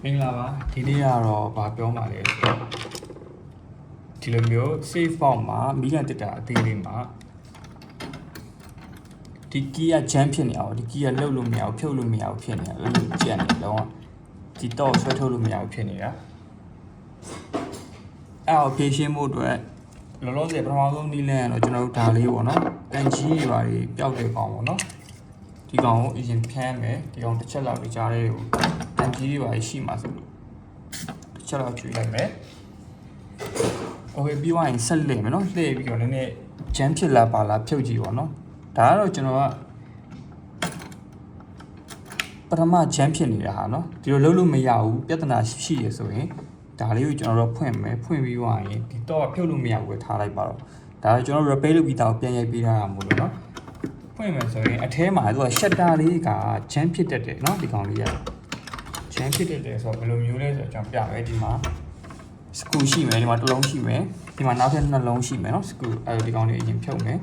င်္ဂလာပါဒီနေ့ကတော့ဗာပြောမှာလေဆိုတော့ဒီလိုမျိုး save box မှာမိကန်တက်တာအသေးလေးမှာဒီ key က jam ဖြစ်နေအောင်ဒီ key ကလှုပ်လို့မရအောင်ဖြုတ်လို့မရအောင်ဖြစ်နေတာအဲ့လိုကြက်နေလုံးဝဒီတော့ဆွဲထုတ်လို့မရအောင်ဖြစ်နေတာအဲ့တော့ဖြည့်ရှင်းဖို့အတွက်လောလောဆယ်ပထမဆုံးနည်းလမ်းကတော့ကျွန်တော်တို့ဒါလေးပေါ့နော်တန်ကြီးတွေပါတွေပျောက်တဲ့ကောင်ပေါ့နော်ဒီကောင်ကိုအရင်ဖမ်းမယ်ဒီကောင်တစ်ချက်လောက်ဒီကြားလေးကိုတန်ကြီးတွေပါရှိမှာဆိုလို့တစ်ချက်လောက်ကျွေးလိုက်မယ်โอเคပြီးသွားရင်ဆက်လှည့်မယ်နော်လှည့်ပြီးတော့နည်းနည်းဂျမ်းဖြစ်လာပါလားဖြုတ်ကြည့်ပေါ့နော်ဒါကတော့ကျွန်တော်ကပထမဂျမ်းဖြစ်နေတာဟာနော်ဒီလိုလုပ်လို့မရဘူးပြဿနာရှိရဆိုရင်ဒါလေးကိုကျွန်တော်တို့ဖွင့်မယ်ဖွင့်ပြီးသွားရင်ဒီတော့ဖြုတ်လို့မရဘူးထားလိုက်ပါတော့ဒါကကျွန်တော် repair လုပ်ပြီးတော့ပြန်ရိုက်ပေးထားတာမို့လို့နော်ဖွင့်မယ်ဆိုရင်အထဲမှာသူက shutter လေးကဂျမ်းဖြစ်တတ်တယ်နော်ဒီကောင်လေးကဂျမ်းဖြစ်တတ်တယ်ဆိုတော့ဘယ်လိုမျိုးလဲဆိုတော့ကျွန်တော်ပြမယ်ဒီမှာ screw ရှိမယ်ဒီမှာတစ်လုံးရှိမယ်ဒီမှာနောက်ထပ်နှစ်လုံးရှိမယ်နော် screw အဲဒီကောင်လေးအရင်ဖြုတ်မယ်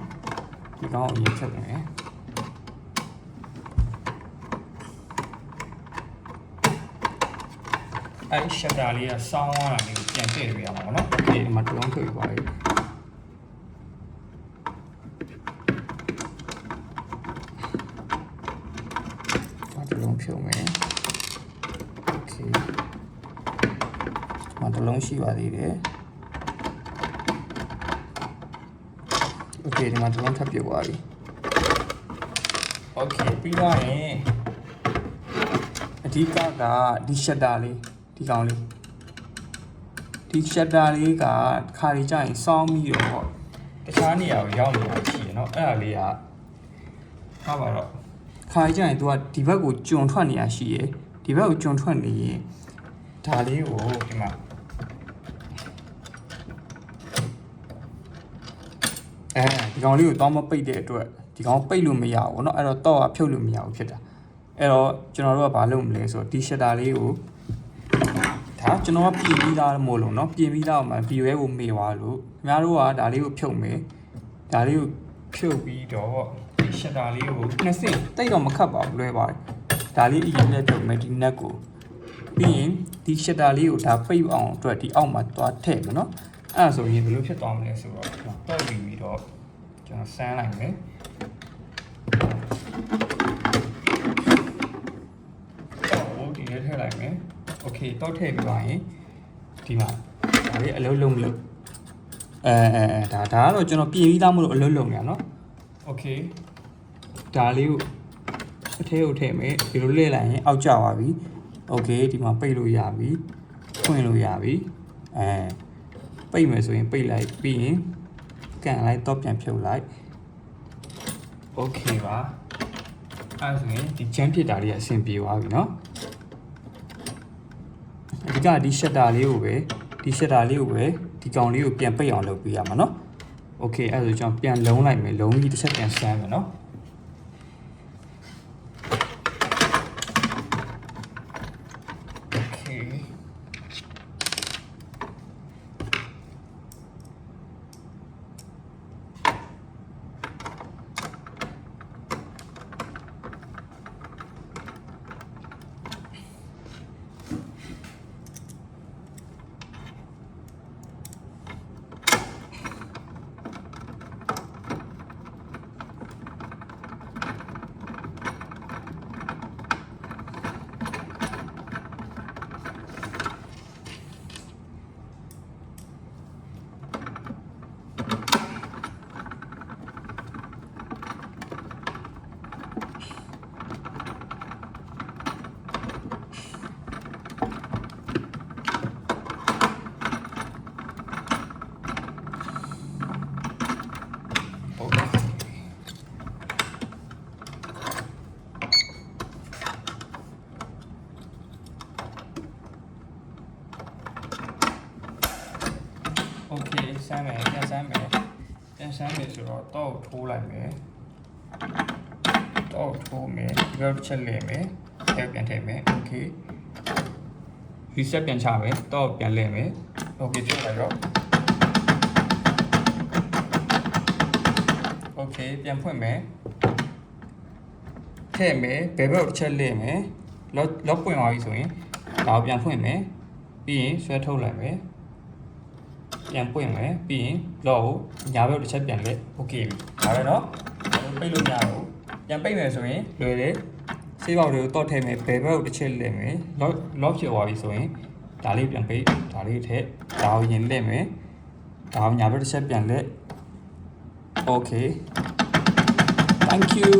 ဒီကောင်အရင်ဖြုတ်မယ်အဲ့ shutter လေးကစောင်းသွားတာလေးကိုပြန်ထည့်ပေးရမှာပေါ့နော်ဒီမှာတစ်လုံးထုတ်ယူပါလိမ့်ဖြုံမယ်โอเคဒီမှာတစ်လုံးရှိပါသေးတယ်โอเคဒီမှာတစ်လုံးထပ်ပြုတ်သွားပြီโอเคပြီးသွားရင်အဓိကကဒီ shutter လေးဒီကောင်လေးဒီ shutter လေးကခါရီကြရင်စောင်းပြီးတော့တခြားနေရာကိုရောက်နေတာရှိရเนาะအဲ့ဒါလေးကဟာပါတော့ခါကြရင် तू ကဒီဘက်ကိုကျွံထွက်နေရရှိရယ်ဒီဘက်ကိုကျွံထွက်နေရင်ဒါလေးကိုဒီမှာဒီကောင်လေးကိုတောင်းမပိတ်တဲ့အတွက်ဒီကောင်ပိတ်လို့မရဘူးเนาะအဲ့တော့ကဖြုတ်လို့မရဘူးဖြစ်တာအဲ့တော့ကျွန်တော်တို့ကဘာလုပ်မလဲဆိုတော့ဒီ shutter လေးကိုဒါကျွန်တော်ကပြင်ပြီးသားမို့လို့เนาะပြင်ပြီးသားမှာ view ကိုမေ့သွားလို့ခင်ဗျားတို့ကဒါလေးကိုဖြုတ်မယ်ဒါလေးကိုဖြုတ်ပြီးတော့shutter လေးကိုနှစ်ဆင့်တိတ်တော့မခတ်ပါဘူးလွယ်ပါတယ်ဒါလေးအရင်နဲ့ဖြုတ်မယ်ဒီ net ကိုပြီးရင်ဒီ shutter လေးကိုဒါပိတ်အောင်အတွက်ဒီအောက်မှာသွားထည့်မယ်နော်အဲ့ဒါဆိုရင်ဘယ်လိုဖြစ်သွားမလဲဆိုတော့တော့ပြီးတော့ကျွန်တော်ဆန်းလိုက်မယ်တော့ဒီလေးထည့်လိုက်မယ်โอเคတော့ထည့်ပြီးသွားရင်ဒီမှာဒါလေးအလုံးလုံးမလို့ဒါကတော့ကျွန်တော်ပြင်ပြီးသားမလို့အလုံးလုံးရနော်โอเคဒါလေးကိုအထဲကိုထည့်မယ်ဒီလိုလှည့်လိုက်ရင်အောက်ကျသွားပြီโอเคဒီမှာပိတ်လို့ရပြီဖွင့်လို့ရပြီပိတ်မယ်ဆိုရင်ပိတ်လိုက်ပြီးရင်ကန်လိုက်တော့ပြန်ဖြုတ်လိုက်โอเคပါအဲ့ဆိုရင်ဒီဂျမ်းဖြစ်တာလေးကအဆင်ပြေသွားပြီเนาะအဓိကဒီ shutter လေးကိုပဲဒီ shutter လေးကိုပဲဒီကောင်လေးကိုပြန်ပိတ်အောင်လုပ်ပေးရမှာเนาะโอเคအဲ့ဆိုကျွန်တော်ပြန်လုံးလိုက်မယ်လုံးကြီးတစ်ချက်ပြန်ဆန်းမယ်เนาะโอเคဆမ်းမယ်ပြန်ဆမ်းမယ်ဆိုတော့ထိုးလိုက်မယ်ထိုးမယ်ဒီဘက်တစ်ချက်လဲမယ်ပြန်ထည့်မယ်โอเค reset ပြန်ချမယ်တော့ပြန်လဲမယ်โอเคဖြုတ်လိုက်တော့โอเคပြန်ဖွင့်မယ်ထည့်မယ်ဘယ်ဘက်ကိုတစ်ချက်လဲမယ်လောပွင့်သွားပြီဆိုရင် ဒါကိုပြန်ဖွင့်မယ်ပြီးရင်ဆွဲထုတ်လိုက်မယ်ပြန်ပွင့်မယ်ပြီးရင် lock ကိုညာဘက်တစ်ချက်ပြန်လက် okay ပြီဒါပဲเนาะပိတ်လို့မရဘူးပြန်ပိတ်မယ်ဆိုရင်လွယ်တယ်ဆေးပေါက်တွေကိုတော့ထည့်မယ်ဘယ်ဘက်ကိုတစ်ချက်လက်မယ် lock ဖြစ်သွားပြီဆိုရင်ဒါလေးပြန်ပိတ်ဒါလေးထည့်ဒါကိုရင်လက်မယ်ဒါကိုညာဘက်တစ်ချက်ပြန်လက် okay thank you